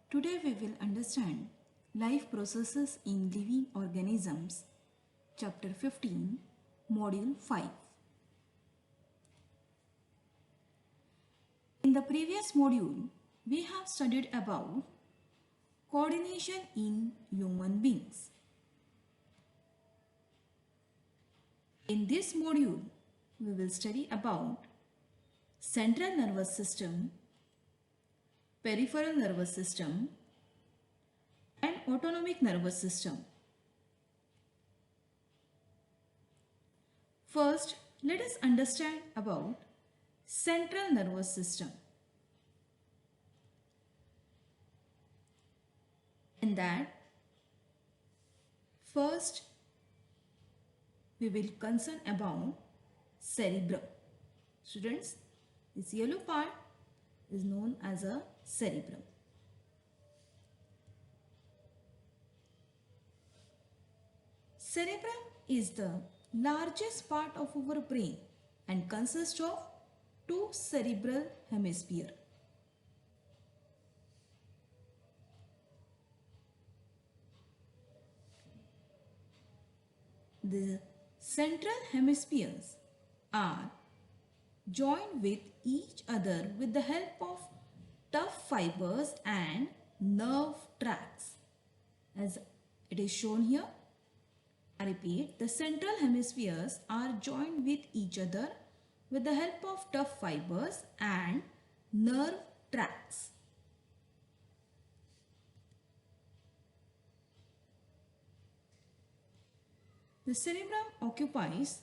Today we will understand life processes in living organisms, chapter 15, module 5. In the previous module, we have studied about coordination in human beings. In this module, we will study about central nervous system, peripheral nervous system, and autonomic nervous system. First, let us understand about central nervous system. In that, first we will concern about cerebrum. Students, this yellow part is known as a cerebrum. Cerebrum is the largest part of our brain and consists of two cerebral hemispheres. The central hemispheres are joined with each other with the help of tough fibers and nerve tracts. As it is shown here, I repeat, the central hemispheres are joined with each other with the help of tough fibers and nerve tracts. The cerebrum occupies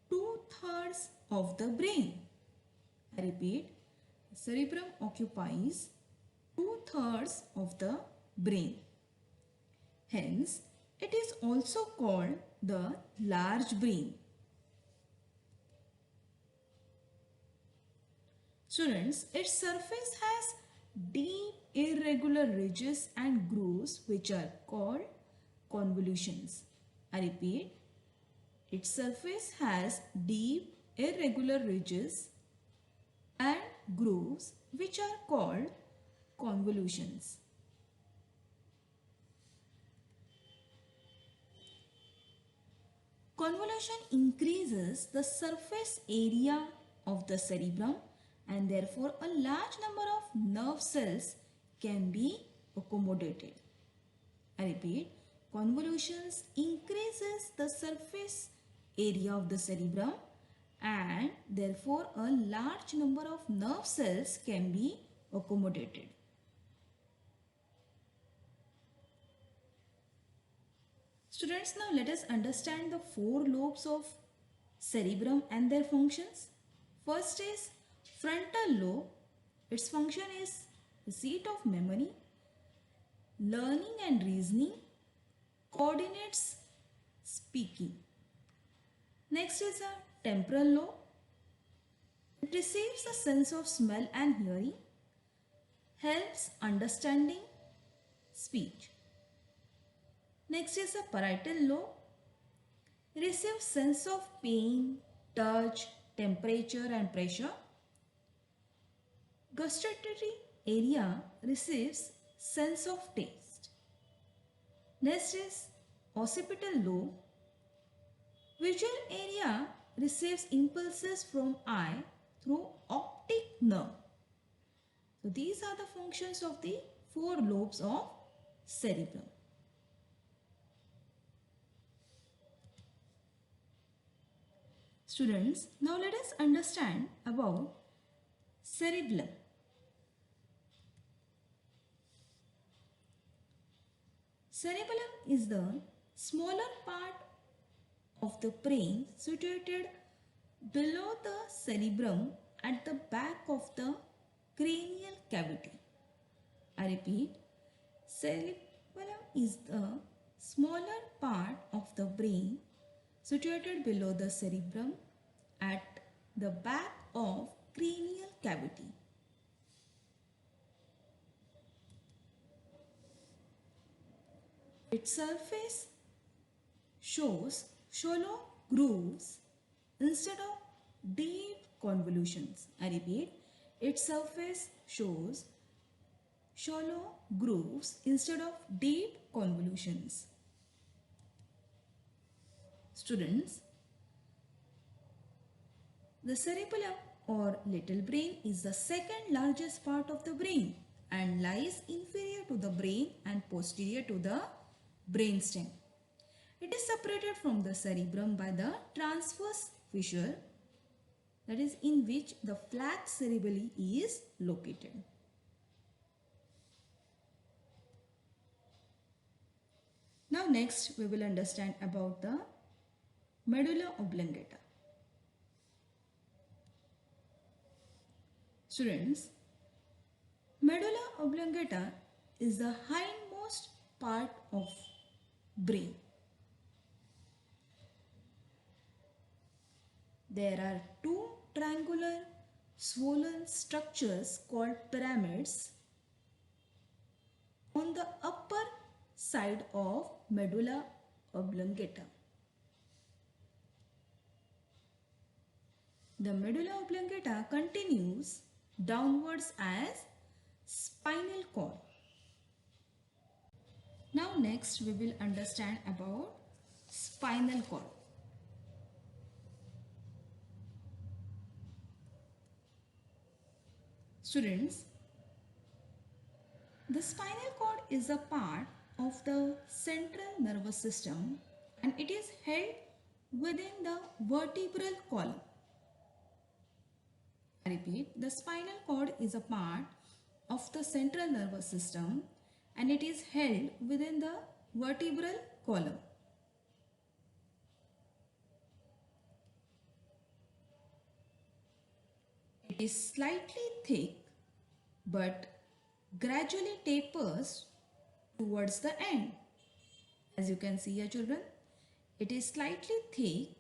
2/3 of the brain. I repeat, the cerebrum occupies 2/3 of the brain. Hence, it is also called the large brain. Students, its surface has deep irregular ridges and grooves which are called convolutions. I repeat, its surface has deep irregular ridges and grooves which are called convolutions. Convolution increases the surface area of the cerebrum and therefore a large number of nerve cells can be accommodated. I repeat, convolutions increases the surface area of the cerebrum and therefore a large number of nerve cells can be accommodated. Students, now let us understand the four lobes of cerebrum and their functions. First is frontal lobe. Its function is the seat of memory, learning and reasoning, coordinates speaking. Next is a temporal lobe. It receives a sense of smell and hearing, helps understanding speech. Next is a parietal lobe. It receives sense of pain, touch, temperature and pressure. Gustatory area receives sense of taste. Next is occipital lobe. Visual area receives impulses from eye through optic nerve. So these are the functions of the four lobes of cerebrum. Students, now let us understand about cerebellum. Cerebellum is the smaller part of the brain situated below the cerebrum at the back of the cranial cavity. I repeat, cerebellum is the smaller part of the brain situated below the cerebrum at the back of cranial cavity. Its surface shows shallow grooves instead of deep convolutions. I repeat, its surface shows shallow grooves instead of deep convolutions. Students, the cerebellum or little brain is the second largest part of the brain and lies inferior to the brain and posterior to the brainstem. It is separated from the cerebrum by the transverse fissure, that is in which the flux cerebelli is located. Now next we will understand about the medulla oblongata. Students, medulla oblongata is the hindmost part of brain. There are two triangular swollen structures called pyramids on the upper side of medulla oblongata. The medulla oblongata continues downwards as spinal cord. Now next we will understand about spinal cord. Students, the spinal cord is a part of the central nervous system and it is held within the vertebral column. I repeat, the spinal cord is a part of the central nervous system and it is held within the vertebral column. It is slightly thick but gradually tapers towards the end. As you can see here children, it is slightly thick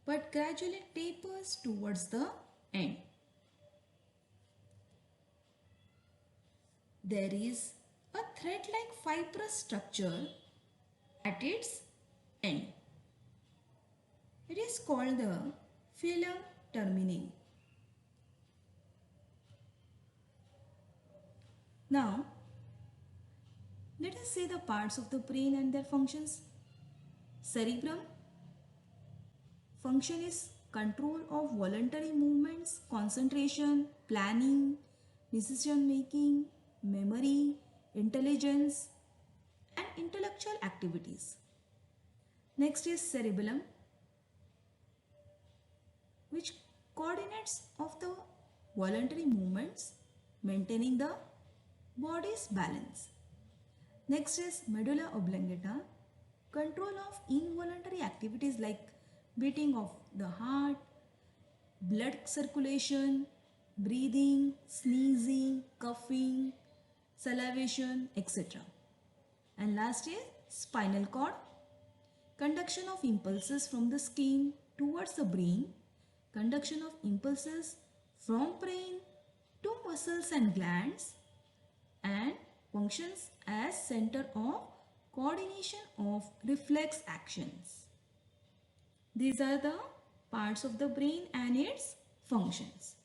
but gradually tapers towards the end. There is a thread-like fibrous structure at its end. It is called the filum termini. Now, let us see the parts of the brain and their functions. Cerebrum. Function is control of voluntary movements, concentration, planning, decision making, memory, intelligence and intellectual activities. Next is cerebellum, which coordinates of the voluntary movements, maintaining the body's balance. Next is medulla oblongata, control of involuntary activities like beating of the heart, blood circulation, breathing, sneezing, coughing, salivation, etc. And last is spinal cord, conduction of impulses from the skin towards the brain, conduction of impulses from brain to muscles and glands, and functions as center of coordination of reflex actions. These are the parts of the brain and its functions.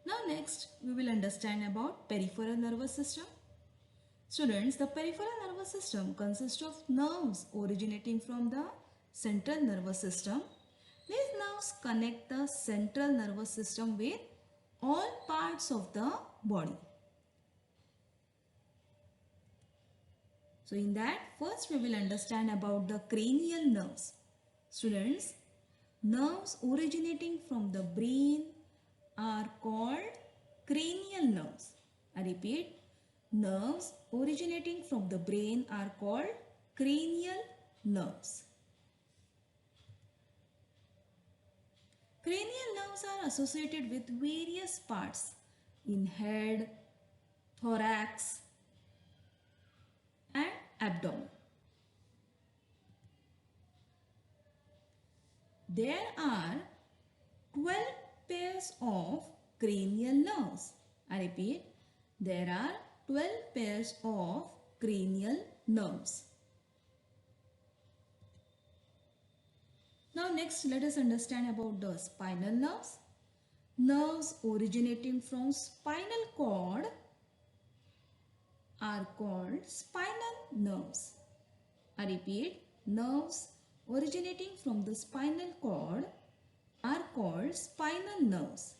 Now next we will understand about peripheral nervous system. Students, the peripheral nervous system consists of nerves originating from the central nervous system. These nerves connect the central nervous system with all parts of the body. So in that, first we will understand about the cranial nerves. Students, nerves originating from the brain are called cranial nerves. I repeat, nerves originating from the brain are called cranial nerves. Cranial nerves are associated with various parts in head, thorax and abdomen. There are 12 pairs of cranial nerves. I repeat, there are 12 pairs of cranial nerves. Now next let us understand about the spinal nerves. Nerves originating from spinal cord are called spinal nerves. I repeat, nerves originating from the spinal cord are called spinal nerves.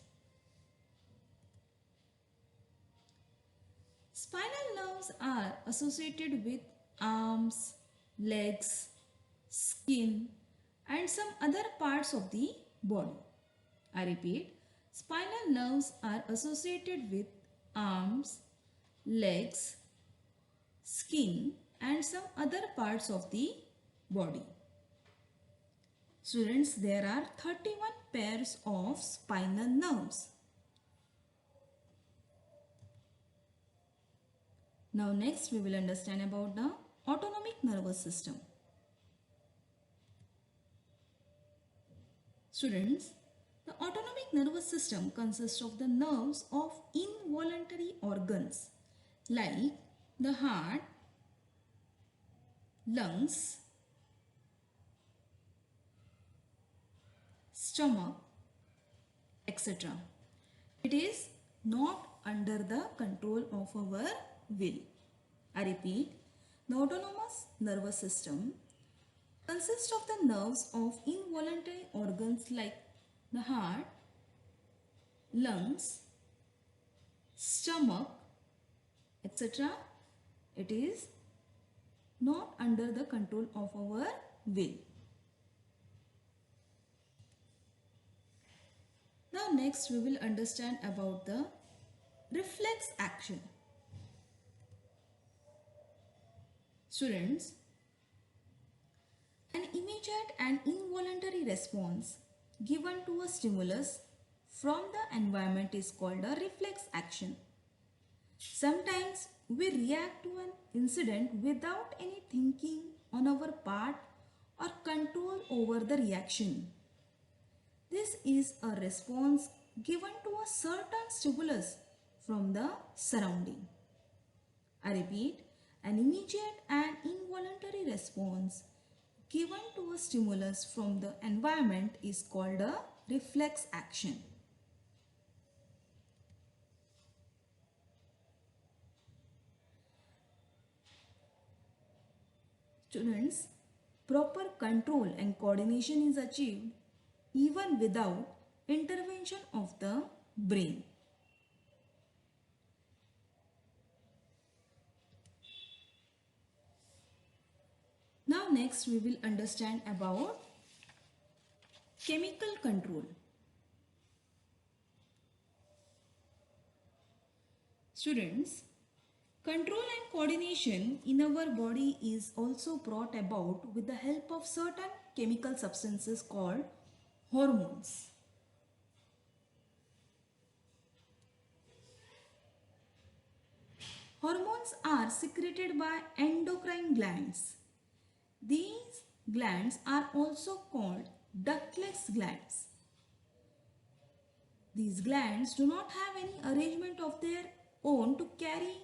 Spinal nerves are associated with arms, legs, skin, and some other parts of the body. I repeat, spinal nerves are associated with arms, legs, skin, and some other parts of the body. Students, there are 31 pairs of spinal nerves. Now next we will understand about the autonomic nervous system. Students, the autonomic nervous system consists of the nerves of involuntary organs like the heart, lungs, stomach, etc. It is not under the control of our will. I repeat, the autonomous nervous system consists of the nerves of involuntary organs like the heart, lungs, stomach, etc. It is not under the control of our will. Now next we will understand about the reflex action. Students, an immediate and involuntary response given to a stimulus from the environment is called a reflex action. Sometimes we react to an incident without any thinking on our part or control over the reaction. This is a response given to a certain stimulus from the surrounding. I repeat, an immediate and involuntary response given to a stimulus from the environment is called a reflex action. Students, proper control and coordination is achieved even without intervention of the brain. Now next we will understand about chemical control. Students, control and coordination in our body is also brought about with the help of certain chemical substances called hormones. Hormones are secreted by endocrine glands. These glands are also called ductless glands. These glands do not have any arrangement of their own to carry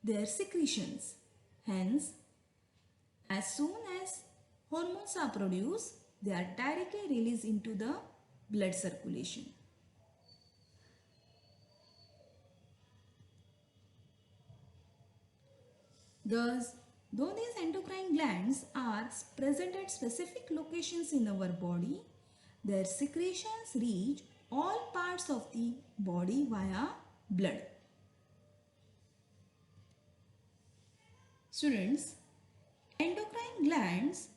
their secretions. Hence, as soon as hormones are produced, they are directly released into the blood circulation. Thus, though these endocrine glands are present at specific locations in our body, their secretions reach all parts of the body via blood. Students, endocrine glands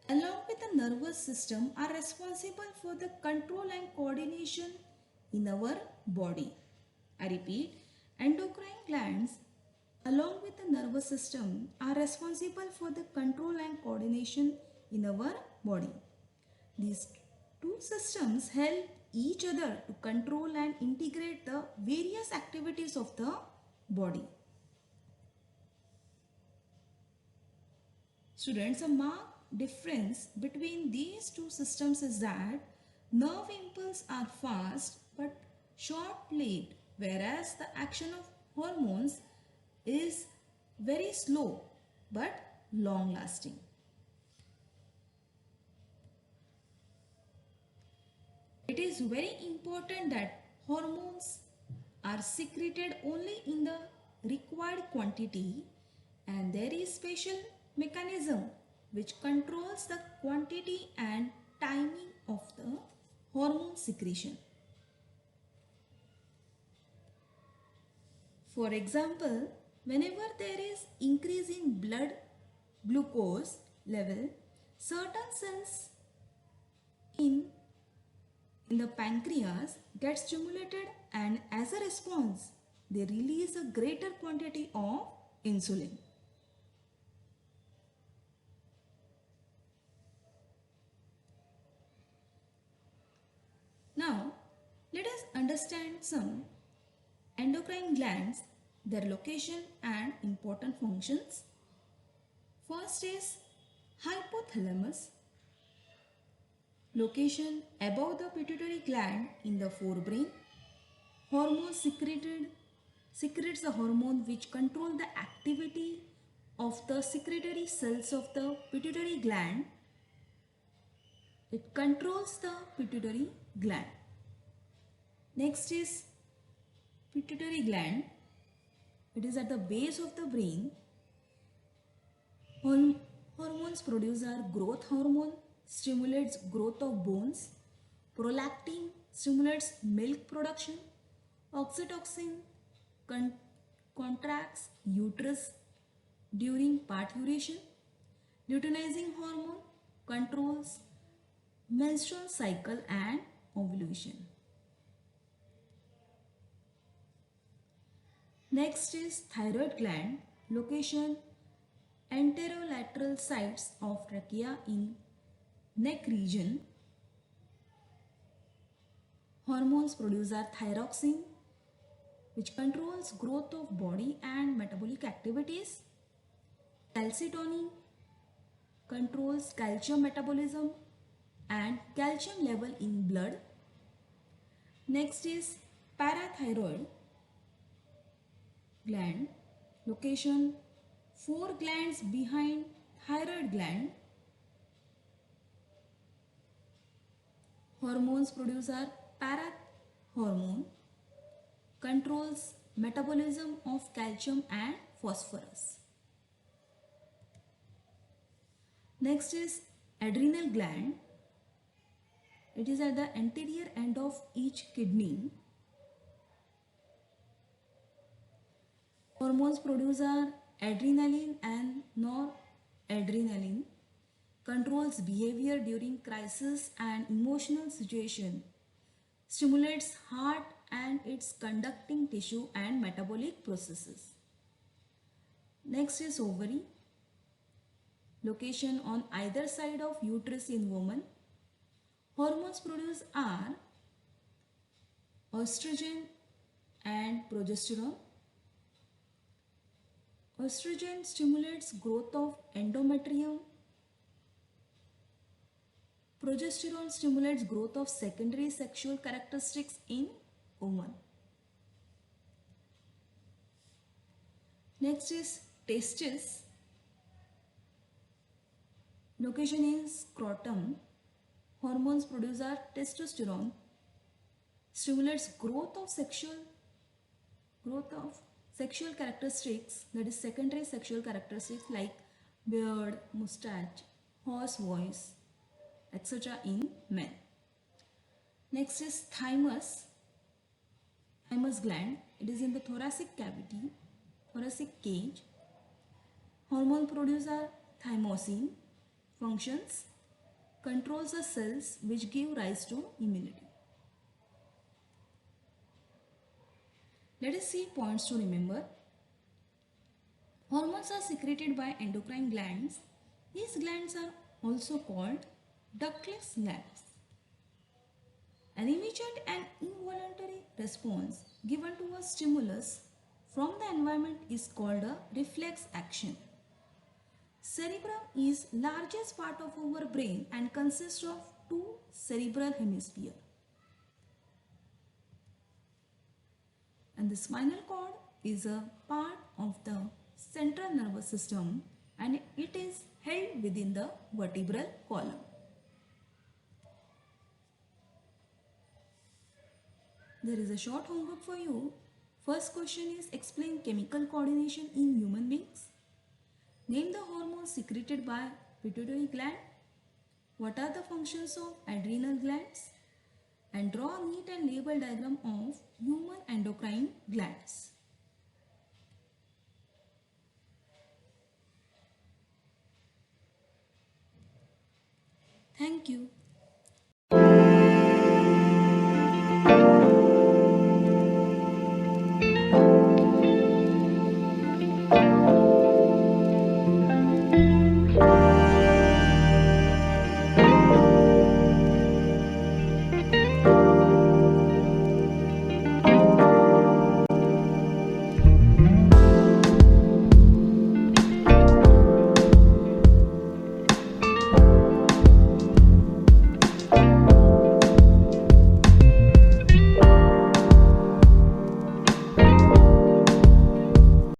along with the nervous system are responsible for the control and coordination in our body. I repeat, endocrine glands along with the nervous system are responsible for the control and coordination in our body. These two systems help each other to control and integrate the various activities of the body. Students, a marked difference between these two systems is that nerve impulses are fast but short-lived, whereas the action of hormones is very slow but long-lasting. it is very important that hormones are secreted only in the required quantity, and there is special mechanism which controls the quantity and timing of the hormone secretion. For example, whenever there is increase in blood glucose level, certain cells in the pancreas get stimulated, and as a response they release a greater quantity of insulin. Now let us understand some endocrine glands, their location and important functions. First is hypothalamus. Location above the pituitary gland in the forebrain. Hormone secretes a hormone which control the activity of the secretory cells of the pituitary gland. It controls the pituitary gland. Next is pituitary gland. It is at the base of the brain. Hormones produced are growth hormone, stimulates growth of bones. Prolactin stimulates milk production. Oxytocin contracts uterus during parturition. Luteinizing hormone controls menstrual cycle and ovulation. Next is thyroid gland. Location anterolateral sides of trachea in neck region. Hormones produced are thyroxine, which controls growth of body and metabolic activities. Calcitonin controls calcium metabolism and calcium level in blood. Next is parathyroid gland. Location 4 glands behind thyroid gland. Hormones produced are parathormone, controls metabolism of calcium and phosphorus. Next is adrenal gland. It is at the anterior end of each kidney. Hormones produced are adrenaline and noradrenaline, controls behavior during crisis and emotional situation, stimulates heart and its conducting tissue and metabolic processes. Next is ovary. Location on either side of uterus in woman. Hormones produced are estrogen and progesterone. Estrogen stimulates growth of endometrium. Progesterone stimulates growth of secondary sexual characteristics in woman. Next is testes. Location in scrotum. Hormones produced are testosterone, stimulates growth of sexual characteristics, that is secondary sexual characteristics like beard, mustache, hoarse voice, etc. in men. Next is thymus gland. It is in the thoracic cavity, thoracic cage. Hormone produced are thymosin. Functions: controls the cells which give rise to immunity. Let us see points to remember. Hormones are secreted by endocrine glands. These glands are also called ductless glands. An immediate and involuntary response given to a stimulus from the environment is called a reflex action. Cerebrum is largest part of our brain and consists of 2 cerebral hemispheres. And the spinal cord is a part of the central nervous system and it is held within the vertebral column. There is a short homework for you. First question is explain chemical coordination in human beings. Name the hormones secreted by pituitary gland. What are the functions of adrenal glands? And draw a neat and label diagram of human endocrine glands. Thank you.